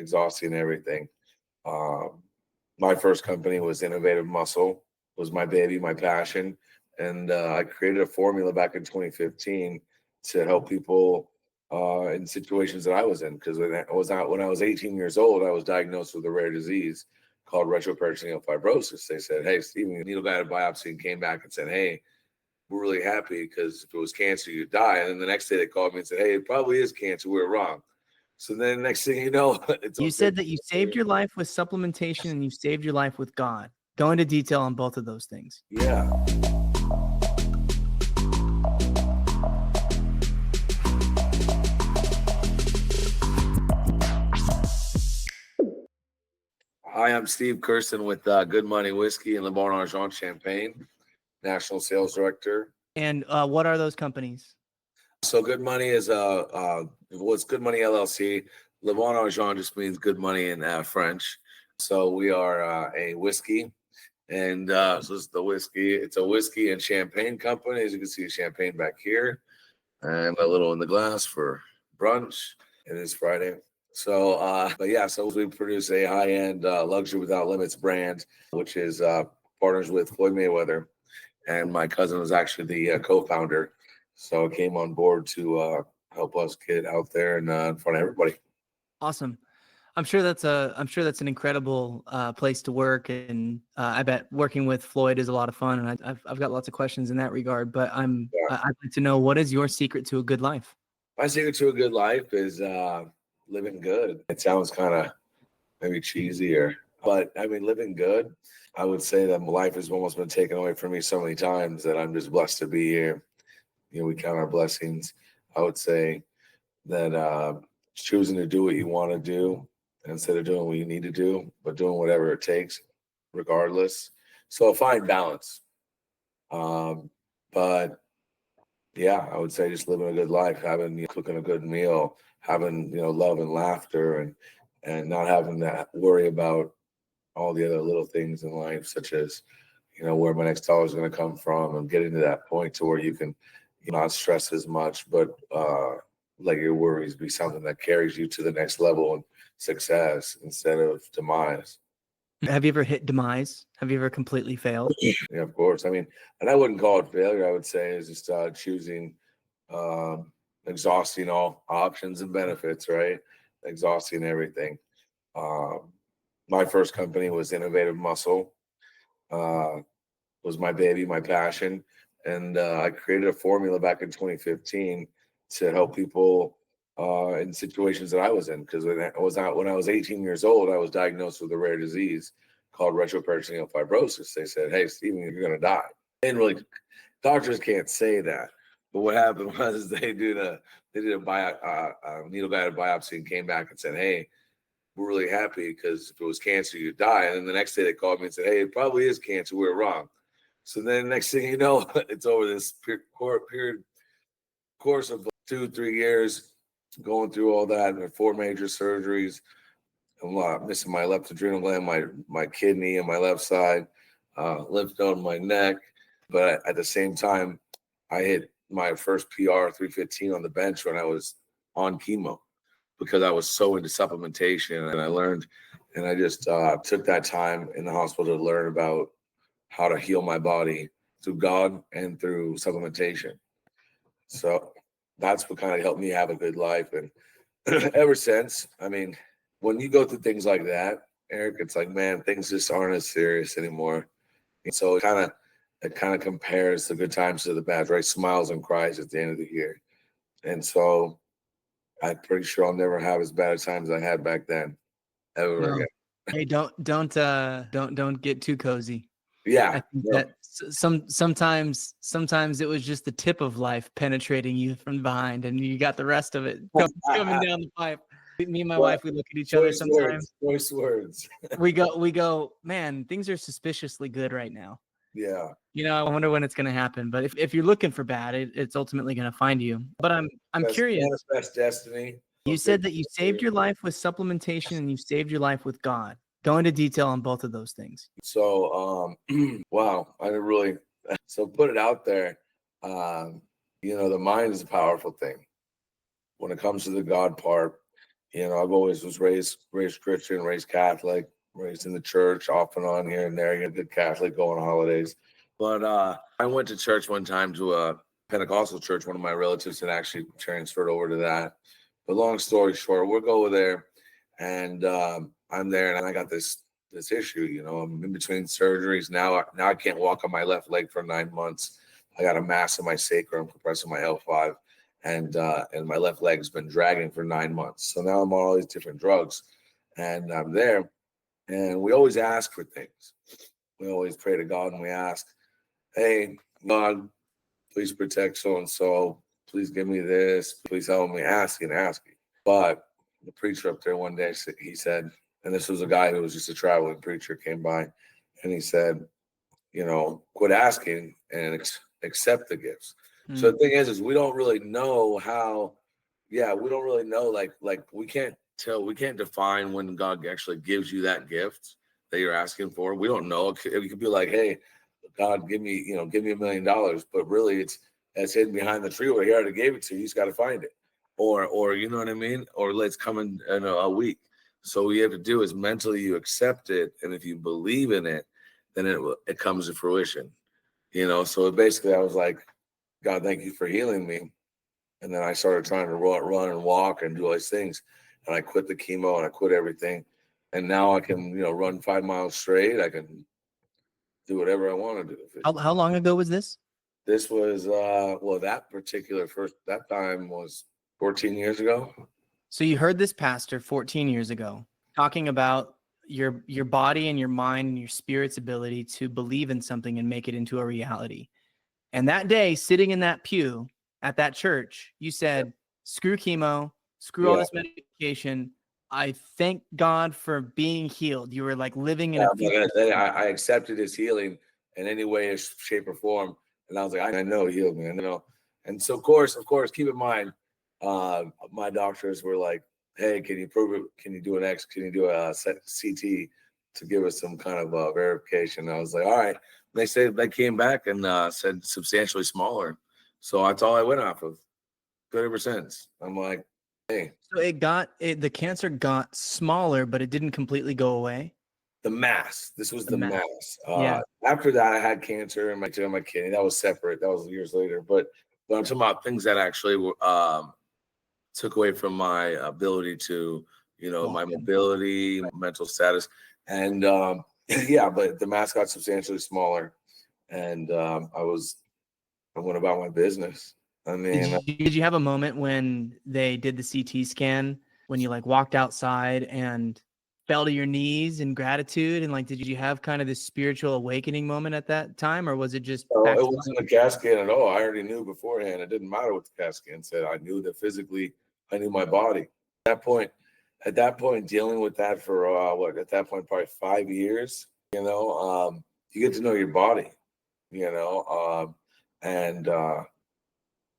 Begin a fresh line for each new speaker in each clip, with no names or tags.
exhausting everything. My first company was Innovative Muscle, was my baby, my passion. And I created a formula back in 2015 to help people in situations that I was in. Because when I was 18 years old, I was diagnosed with a rare disease called retroperitoneal fibrosis. They said, "Hey, Steven, needle guided biopsy," and came back and said, "Hey, we're really happy because if it was cancer, you'd die." And then the next day they called me and said, "Hey, it probably is cancer. We were wrong." So then next thing you know, it's
You said that you saved your life with supplementation and you saved your life with God. Go into detail on both of those things.
yeah. Hi, I'm Steve Kerson with Good Money Whiskey and Arjon Champagne, National Sales Director.
And what are those companies?
So Good Money is it's Good Money LLC. Arjon just means good money in French. So we are a whiskey, and so this is the whiskey. It's a whiskey and champagne company. As you can see, champagne back here, and a little in the glass for brunch. It is Friday. So, but yeah, so we produce a high-end luxury without limits brand, which is partners with Floyd Mayweather, and my cousin was actually the co-founder. So I came on board to help us get out there and in front of everybody.
Awesome. I'm sure that's an incredible place to work, and I bet working with Floyd is a lot of fun. And I've got lots of questions in that regard. But I'd like to know, what is your secret to a good life?
My secret to a good life is living good. It sounds kind of maybe cheesy, but I mean, living good. I would say that my life has almost been taken away from me so many times that I'm just blessed to be here. You know, we count our blessings. I would say that choosing to do what you want to do instead of doing what you need to do, but doing whatever it takes, regardless. So find balance. But yeah, I would say just living a good life, cooking a good meal, having love and laughter, and not having to worry about all the other little things in life, such as where my next dollar is going to come from, and getting to that point to where you can not stress as much, but let your worries be something that carries you to the next level and success instead of demise.
Have you ever hit demise? Have you ever completely failed?
Yeah, of course. I mean, and I wouldn't call it failure. I would say is just choosing, exhausting all options and benefits, right? Exhausting everything. My first company was Innovative Muscle, was my baby, my passion. And I created a formula back in 2015 to help people in situations that I was in. Because when I was 18 years old, I was diagnosed with a rare disease called retroperitoneal fibrosis. They said, "Hey, Steven, you're going to die." And really, doctors can't say that. But what happened was they did a needle guided biopsy and came back and said, "Hey, we're really happy because if it was cancer, you'd die." And then the next day they called me and said, "Hey, it probably is cancer. We were wrong." So then next thing you know, it's over this course of 2-3 years going through all that, and 4 major surgeries. I'm missing my left adrenal gland, my kidney on my left side, lymph node in my neck. But at the same time, I hit my first PR 315 on the bench when I was on chemo, because I was so into supplementation, and I learned, and I just took that time in the hospital to learn about how to heal my body through God and through supplementation. So that's what kind of helped me have a good life. And ever since, I mean, when you go through things like that, Eric, it's like, man, things just aren't as serious anymore. And so it kind of compares the good times to the bad, right? Smiles and cries at the end of the year. And so I'm pretty sure I'll never have as bad a time as I had back then, ever again.
Hey, don't get too cozy.
Yeah.
I think that sometimes it was just the tip of life penetrating you from behind, and you got the rest of it coming down the pipe. Me and my wife, we look at each other sometimes.
Choice words.
we go, man, things are suspiciously good right now.
Yeah.
I wonder when it's going to happen. But if you're looking for bad, it's ultimately going to find you. But I'm curious.
Manifest destiny.
You said that you saved your life with supplementation and you saved your life with God. Go into detail on both of those things.
So, wow, I didn't really. So put it out there. The mind is a powerful thing. When it comes to the God part, You know, I've always was raised Christian, raised Catholic, raised in the church, off and on here and there. You're a good Catholic going on holidays. But I went to church one time, to a Pentecostal church. One of my relatives had actually transferred over to that. But long story short, we'll go there, and I'm there, and I got this issue. You know, I'm in between surgeries now. Now I can't walk on my left leg for 9 months. I got a mass in my sacrum, compressing my L5, and my left leg has been dragging for 9 months. So now I'm on all these different drugs, and I'm there, and we always ask for things. We always pray to God, and we ask, "Hey, God, please protect so and so. Please give me this. Please help me." Asking. But the preacher up there one day, he said, and this was a guy who was just a traveling preacher, came by, and he said, you know, quit asking and accept the gifts. So the thing is we don't really know how. Yeah, we don't really know. Like we can't tell. We can't define when God actually gives you that gift that you're asking for. We don't know. It could be like, hey, God, give me $1 million, but really it's hidden behind the tree where He already gave it to you. You just got to find it, or you know what I mean, or let's come in a week. So what you have to do is mentally you accept it, and if you believe in it, then it comes to fruition. You know, so basically I was like, God, thank you for healing me. And then I started trying to run and walk and do all these things. And I quit the chemo and I quit everything. And now I can, run 5 miles straight. I can do whatever I want to do.
How long ago was this?
This was, that time was 14 years ago.
So you heard this pastor 14 years ago talking about your body and your mind and your spirit's ability to believe in something and make it into a reality. And that day, sitting in that pew at that church, you said, screw chemo, screw all this medication. I thank God for being healed. You were like living in a future.
I accepted His healing in any way, shape, or form. And I was like, I know He healed me. And so, of course, keep in mind, my doctors were like, hey, can you prove it? Can you do an X? Can you do a CT to give us some kind of verification? And I was like, all right. They said they came back and said substantially smaller. So that's all I went off of. Good ever since. I'm like, hey.
So the cancer got smaller, but it didn't completely go away.
The mass. This was the mass.
Yeah.
After that, I had cancer in my kidney. That was separate. That was years later. But I'm talking about things that actually took away from my ability to, my mobility, mental status, and but the mass got substantially smaller, and I went about my business. I mean,
did you have a moment when they did the CT scan when you like walked outside and fell to your knees in gratitude, and like, did you have kind of this spiritual awakening moment at that time, or was it just?
No, it wasn't a CAT scan at all. I already knew beforehand. It didn't matter what the CAT scan said. I knew that physically, I knew my body. At that point, dealing with that for at that point probably 5 years. You get to know your body. And I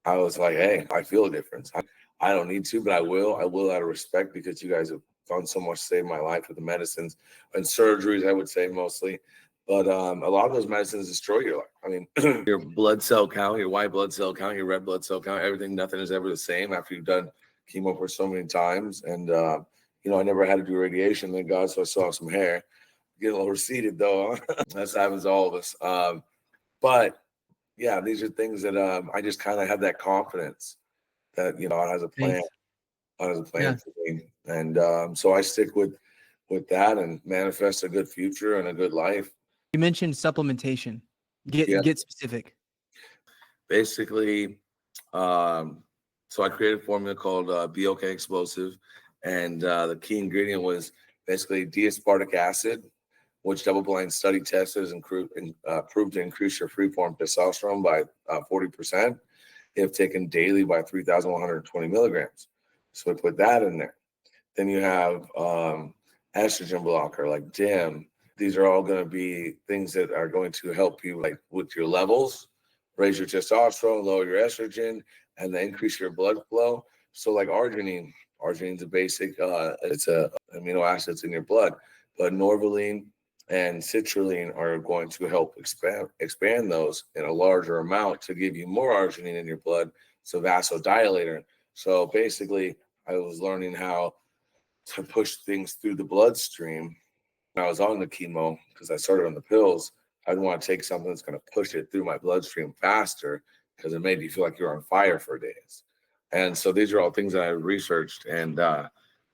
was like, hey, I feel a difference. I don't need to, but I will. I will out of respect because you guys have done so much to save my life with the medicines and surgeries, I would say mostly. But a lot of those medicines destroy your life. I mean, your blood cell count, your white blood cell count, your red blood cell count, everything, nothing is ever the same after you've done chemo for so many times. And, I never had to do radiation, thank God, so I still have some hair. Get a little receded, though. That's happens to all of us. But, yeah, these are things that I just kind of have that confidence that, God has a plan. God has a plan for me. And so I stick with that and manifest a good future and a good life.
You mentioned supplementation. Get specific.
Basically, so I created a formula called Be OK Explosive, and the key ingredient was basically D-aspartic acid, which double-blind study tested and proved to increase your free-form testosterone by 40% if taken daily by 3,120 milligrams. So we put that in there. Then you have estrogen blocker like DIM. These are all going to be things that are going to help you like with your levels, raise your testosterone, lower your estrogen, and then increase your blood flow. So like arginine is a basic, it's a amino acids in your blood, but norvaline and citrulline are going to help expand those in a larger amount to give you more arginine in your blood. So vasodilator. So basically I was learning how to push things through the bloodstream. When I was on the chemo, because I started on the pills, I'd want to take something that's going to push it through my bloodstream faster because it made you feel like you're on fire for days. And so these are all things that I researched and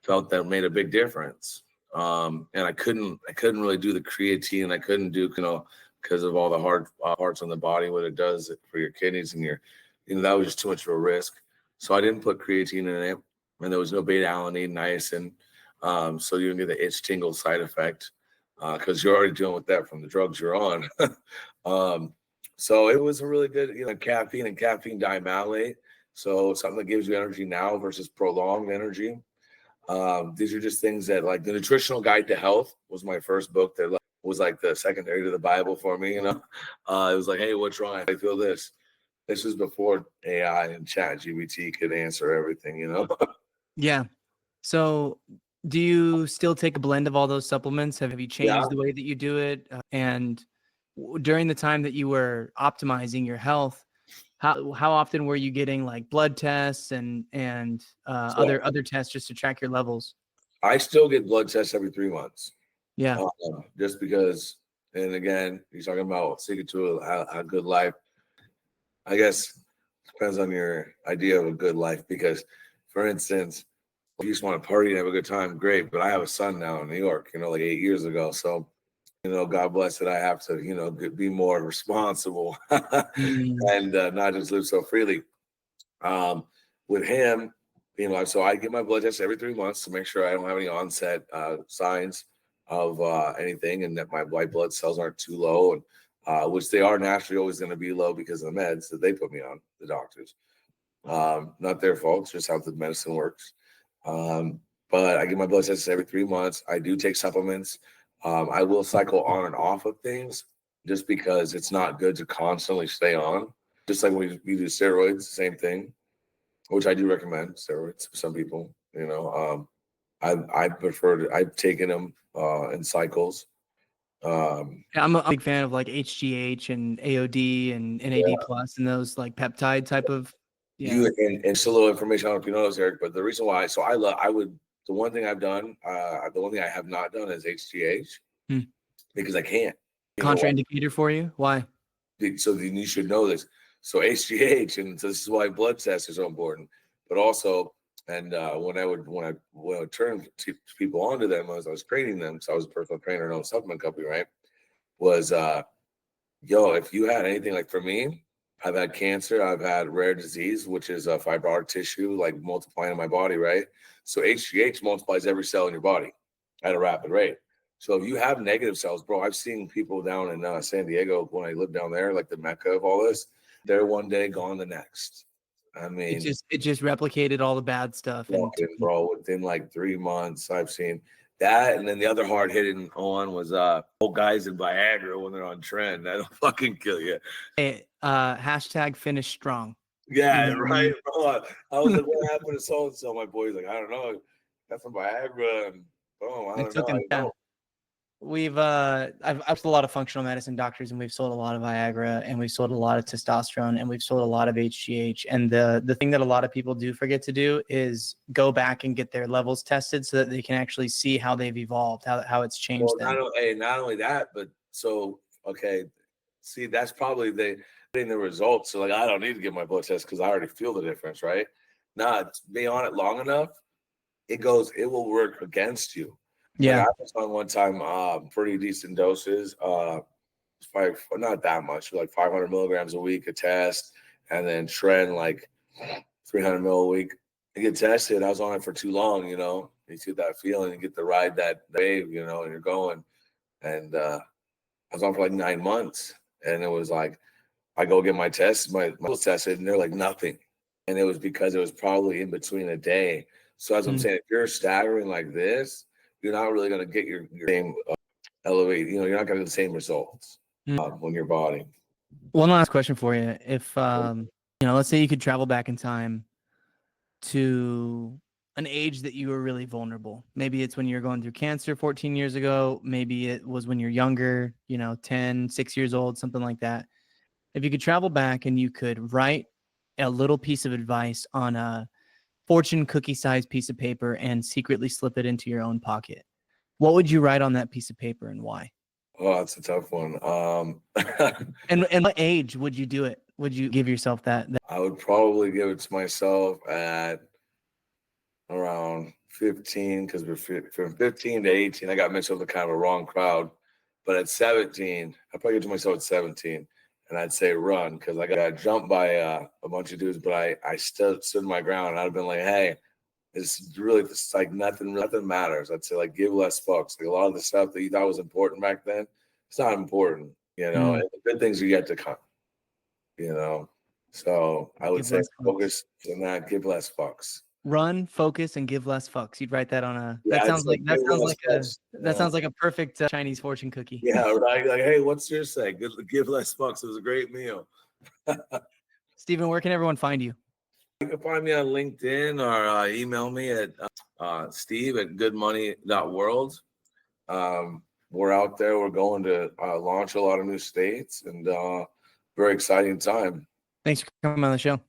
felt that made a big difference. And I couldn't really do the creatine. I couldn't do, because of all the hard parts on the body, what it does for your kidneys and that was just too much of a risk. So I didn't put creatine in it, and there was no beta alanine, niacin. So you didn't get the itch tingle side effect because you're already dealing with that from the drugs you're on. So it was a really good, caffeine and caffeine dimalate. So something that gives you energy now versus prolonged energy. These are just things that, like, the Nutritional Guide to Health was my first book that was like the secondary to the Bible for me. It was like, hey, what's wrong? I feel this. This was before AI and ChatGPT could answer everything.
Yeah. So do you still take a blend of all those supplements? Have you changed the way that you do it? And during the time that you were optimizing your health, how often were you getting like blood tests and other tests just to track your levels?
I still get blood tests every 3 months.
Yeah.
Just because, and again, you're talking about seeking to a good life. I guess depends on your idea of a good life. Because, for instance, if you just want to party and have a good time, great. But I have a son now in New York, like 8 years ago. So, God bless it. I have to, be more responsible and not just live so freely. With him, so I get my blood test every 3 months to make sure I don't have any onset signs of anything, and that my white blood cells aren't too low, and which they are naturally always going to be low because of the meds that they put me on, the doctors. Not their fault, it's just how the medicine works. But I get my blood tests every 3 months. I do take supplements. I will cycle on and off of things just because it's not good to constantly stay on. Just like when we do steroids, same thing, which I do recommend steroids for some people. I've taken them in cycles.
I'm a big fan of like HGH and AOD and NAD plus and those like peptide type of.
Yeah. And just a little information. I don't know if you know this, Eric, but the reason why, the one thing I've done, the one thing I have not done is HGH because I can't.
Contraindicator for you? Why?
So then you should know this. So HGH, and so this is why blood tests are so important. But also, and when I would turn people onto them as I was training them, so I was a personal trainer and own a supplement company, right? Was if you had anything, like for me, I've had cancer, I've had rare disease, which is fibrotic tissue, like multiplying in my body, right? So HGH multiplies every cell in your body at a rapid rate. So if you have negative cells, bro, I've seen people down in San Diego when I lived down there, like the mecca of all this. They're one day, gone the next. I mean,
it just replicated all the bad stuff.
Bro, within like 3 months, I've seen that. And then the other hard hitting one was old guys in Viagra when they're on trend. That'll fucking kill you.
Hey, hashtag finish strong.
Yeah, right. Bro, I was like, what happened to so and so? My boy's like, I don't know. Got some Viagra, and boom, I don't know.
We've I've sold a lot of functional medicine doctors, and we've sold a lot of Viagra, and we've sold a lot of testosterone, and we've sold a lot of HGH. And the thing that a lot of people do forget to do is go back and get their levels tested so that they can actually see how they've evolved, how it's changed them.
Not only that, but see, that's probably getting the results. So like, I don't need to get my blood test because I already feel the difference, right? Be on it long enough, it will work against you.
Yeah.
Like I was on one time, pretty decent doses, not that much, like 500 milligrams a week a test, and then trend like 300 mil a week. I get tested. I was on it for too long, you get that feeling, you get to ride that wave, and you're going. And I was on for like 9 months, and it was like, I go get my tests, my was tested, and they're like nothing. And it was because it was probably in between a day. So as I'm saying, if you're staggering like this, you're not really going to get your same elevate. You're not going to get the same results on your body.
One last question for you. If, let's say you could travel back in time to an age that you were really vulnerable. Maybe it's when you're going through cancer 14 years ago. Maybe it was when you're younger, 10, 6 years old, something like that. If you could travel back and you could write a little piece of advice on a fortune cookie sized piece of paper and secretly slip it into your own pocket, what would you write on that piece of paper and why?
Oh, that's a tough one.
And what age would you do it? Would you give yourself that?
I would probably give it to myself at around 15, because from 15 to 18, I got mixed up with kind of a wrong crowd. But at 17, I'd probably give it to myself at 17, and I'd say run, because I got jumped by a bunch of dudes, but I still stood my ground. I'd have been like, hey, it's like nothing matters. I'd say, like, give less fucks. Like, a lot of the stuff that you thought was important back then, it's not important, you know. And the good things are yet to come, you know. So I would say focus on that, give less fucks.
Run, focus, and give less fucks. You'd write that on a.
Yeah,
that sounds like
that
sounds like a perfect Chinese fortune cookie.
Yeah, right. Like, hey, what's yours say? Good, give less fucks. It was a great meal.
Steven, where can everyone find you?
You can find me on LinkedIn or email me at steve@goodmoney.world. We're out there. We're going to launch a lot of new states, and very exciting time.
Thanks for coming on the show.